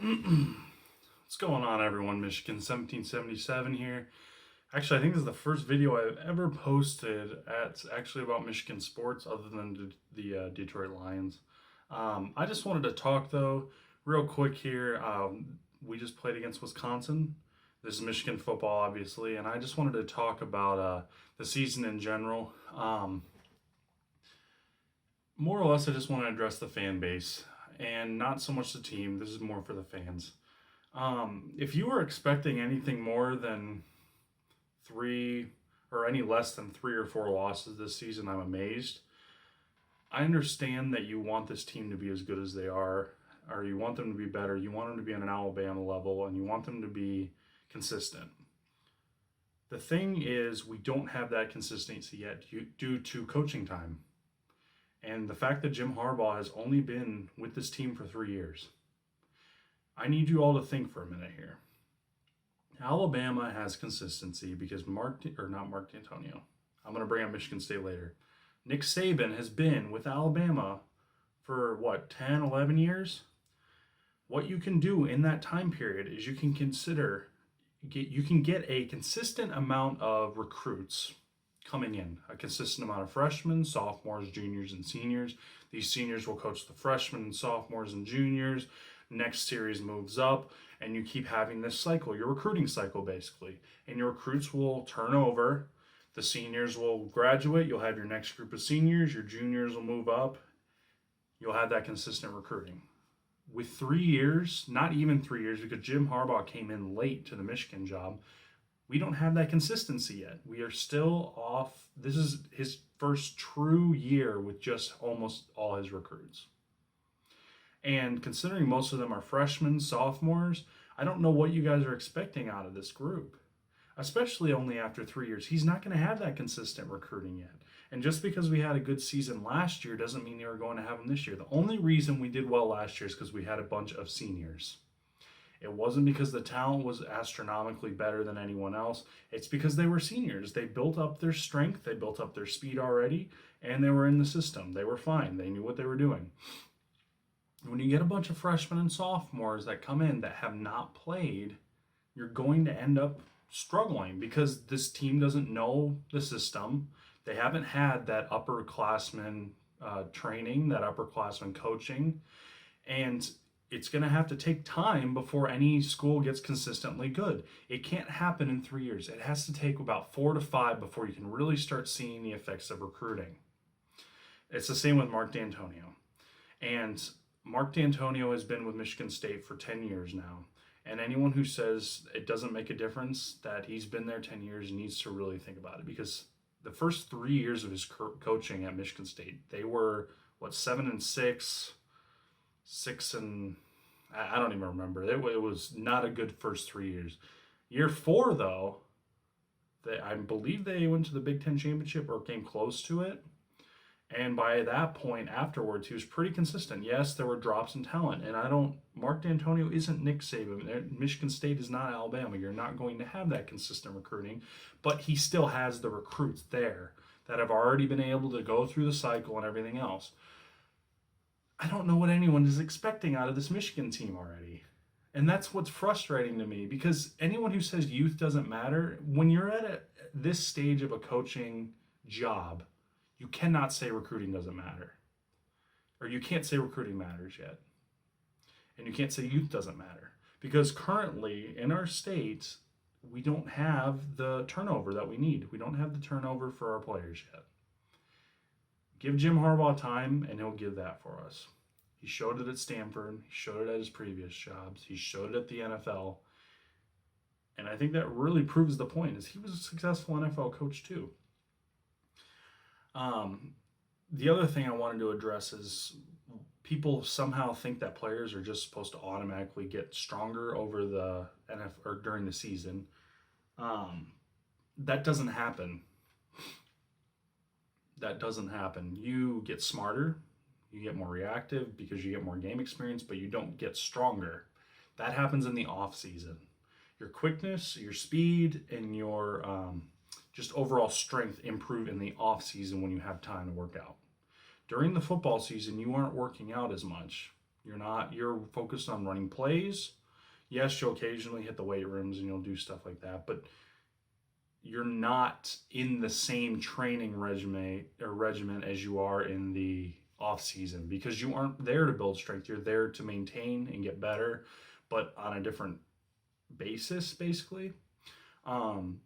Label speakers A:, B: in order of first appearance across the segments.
A: What's going on, everyone? Michigan 1777 here. Actually, I think this is the first video I've ever posted actually about Michigan sports other than the Detroit Lions. I just wanted to talk, though, real quick here. We just played against Wisconsin. This is Michigan football, obviously, and I just wanted to talk about the season in general. More or less, I just want to address the fan base and not so much the team. This is more for the fans. If you were expecting anything more than three or any less than 3 or 4 losses this season, I'm amazed. I understand that you want this team to be as good as they are, or you want them to be better. You want them to be on an Alabama level, and you want them to be consistent. The thing is, we don't have that consistency yet due to coaching time. And the fact that Jim Harbaugh has only been with this team for 3 years. I need you all to think for a minute here. Alabama has consistency because not Mark D'Antonio. I'm going to bring up Michigan State later. Nick Saban has been with Alabama for 10, 11 years? What you can do in that time period is you can get a consistent amount of recruits coming in, a consistent amount of freshmen, sophomores, juniors, and seniors. These seniors will coach the freshmen, sophomores, and juniors. Next series moves up, and you keep having this cycle, your recruiting cycle, basically. And your recruits will turn over. The seniors will graduate. You'll have your next group of seniors. Your juniors will move up. You'll have that consistent recruiting. With 3 years, not even 3 years, because Jim Harbaugh came in late to the Michigan job, we don't have that consistency yet. We are still off. This is his first true year with just almost all his recruits. And considering most of them are freshmen, sophomores, I don't know what you guys are expecting out of this group, especially only after 3 years. He's not going to have that consistent recruiting yet. And just because we had a good season last year doesn't mean they were going to have them this year. The only reason we did well last year is because we had a bunch of seniors. It wasn't because the talent was astronomically better than anyone else. It's because they were seniors. They built up their strength, they built up their speed already, and they were in the system. They were fine. They knew what they were doing. When you get a bunch of freshmen and sophomores that come in that have not played, you're going to end up struggling because this team doesn't know the system. They haven't had that upperclassman training, that upperclassman coaching, and it's going to have to take time before any school gets consistently good. It can't happen in 3 years. It has to take about 4 to 5 before you can really start seeing the effects of recruiting. It's the same with Mark D'Antonio. And Mark D'Antonio has been with Michigan State for 10 years now. And anyone who says it doesn't make a difference that he's been there 10 years needs to really think about it, because the first 3 years of his coaching at Michigan State, they were, 7-6, 6 and I don't even remember. It was not a good first 3 years. Year 4, though, I believe they went to the Big Ten championship or came close to it. And by that point afterwards, he was pretty consistent. Yes, there were drops in talent. And Mark D'Antonio isn't Nick Saban. Michigan State is not Alabama. You're not going to have that consistent recruiting. But he still has the recruits there that have already been able to go through the cycle and everything else. I don't know what anyone is expecting out of this Michigan team already. And that's what's frustrating to me, because anyone who says youth doesn't matter, when you're at this stage of a coaching job, you cannot say recruiting doesn't matter. Or you can't say recruiting matters yet. And you can't say youth doesn't matter. Because currently, in our state, we don't have the turnover that we need. We don't have the turnover for our players yet. Give Jim Harbaugh time, and he'll give that for us. He showed it at Stanford. He showed it at his previous jobs. He showed it at the NFL. And I think that really proves the point, is he was a successful NFL coach too. The other thing I wanted to address is people somehow think that players are just supposed to automatically get stronger over the NFL or during the season. That doesn't happen. That doesn't happen. You get smarter, you get more reactive because you get more game experience, but you don't get stronger. That happens in the off season. Your quickness, your speed, and your just overall strength improve in the off season when you have time to work out. During the football season, you aren't working out as much. You're focused on running plays. Yes, you'll occasionally hit the weight rooms and you'll do stuff like that, but you're not in the same training regimen as you are in the off season, because you aren't there to build strength. You're there to maintain and get better, but on a different basis, basically. When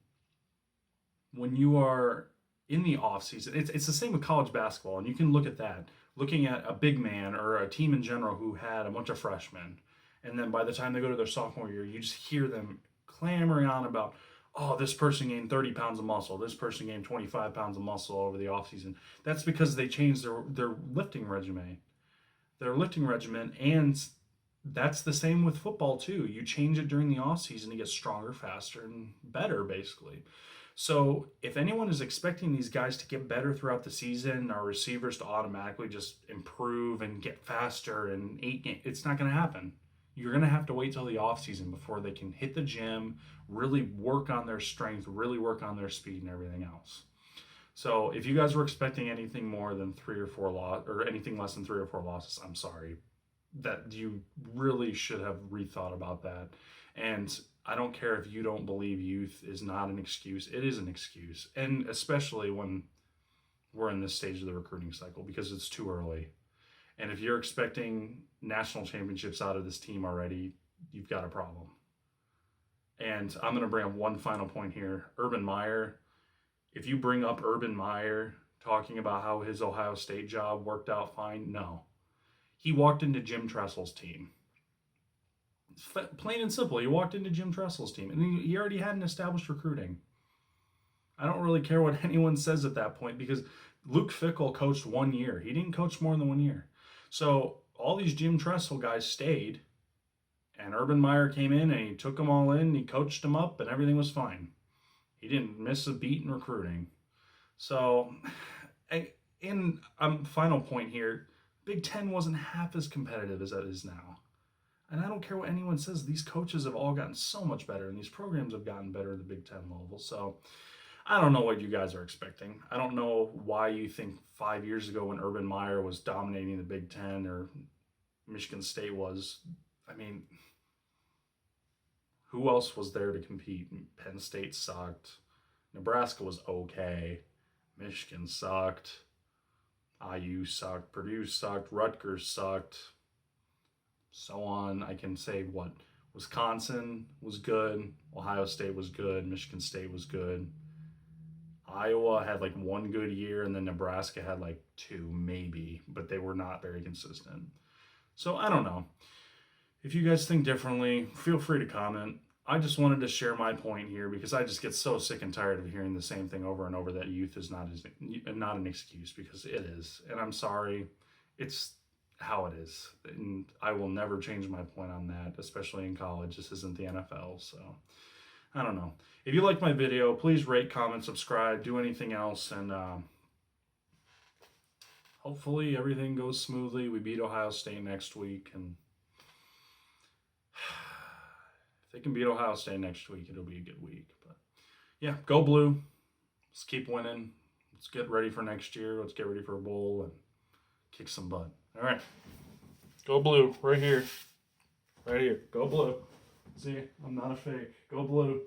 A: you are in the off season, it's the same with college basketball, and you can look at that. Looking at a big man or a team in general who had a bunch of freshmen, and then by the time they go to their sophomore year, you just hear them clamoring on about, oh, this person gained 30 pounds of muscle, this person gained 25 pounds of muscle over the offseason. That's because they changed their lifting regimen. And that's the same with football too. You change it during the offseason to get stronger, faster, and better, basically. So if anyone is expecting these guys to get better throughout the season, our receivers to automatically just improve and get faster in 8 games, it's not going to happen. You're going to have to wait till the offseason before they can hit the gym, really work on their strength, really work on their speed and everything else. So if you guys were expecting anything more than 3 or 4 losses, or anything less than 3 or 4 losses, I'm sorry. That you really should have rethought about that. And I don't care if you don't believe youth is not an excuse. It is an excuse. And especially when we're in this stage of the recruiting cycle, because it's too early. And if you're expecting national championships out of this team already, you've got a problem. And I'm going to bring up one final point here. Urban Meyer. If you bring up Urban Meyer talking about how his Ohio State job worked out fine, no. He walked into Jim Tressel's team. Plain and simple, he walked into Jim Tressel's team, and he already had an established recruiting. I don't really care what anyone says at that point, because Luke Fickell coached 1 year. He didn't coach more than 1 year. So all these Jim Tressel guys stayed, and Urban Meyer came in and he took them all in, he coached them up, and everything was fine. He didn't miss a beat in recruiting. So, final point here, Big Ten wasn't half as competitive as it is now. And I don't care what anyone says, these coaches have all gotten so much better, and these programs have gotten better at the Big Ten level. So I don't know what you guys are expecting. I don't know why you think 5 years ago when Urban Meyer was dominating the Big Ten, or Michigan State was, I mean, who else was there to compete? Penn State sucked. Nebraska was okay. Michigan sucked. IU sucked. Purdue sucked. Rutgers sucked. So on. I can say what? Wisconsin was good. Ohio State was good. Michigan State was good. Iowa had like 1 good year, and then Nebraska had like 2 maybe, but they were not very consistent. So I don't know. If you guys think differently, feel free to comment. I just wanted to share my point here, because I just get so sick and tired of hearing the same thing over and over, that youth is not an excuse, because it is. And I'm sorry. It's how it is. And I will never change my point on that, especially in college. This isn't the NFL, so I don't know. If you like my video, please rate, comment, subscribe, do anything else, and hopefully everything goes smoothly. We beat Ohio State next week, and if they can beat Ohio State next week, it'll be a good week. But yeah, go blue. Let's keep winning. Let's get ready for next year. Let's get ready for a bowl and kick some butt. All right. Go blue. Right here. Right here. Go blue. See, I'm not a fake. Go blue.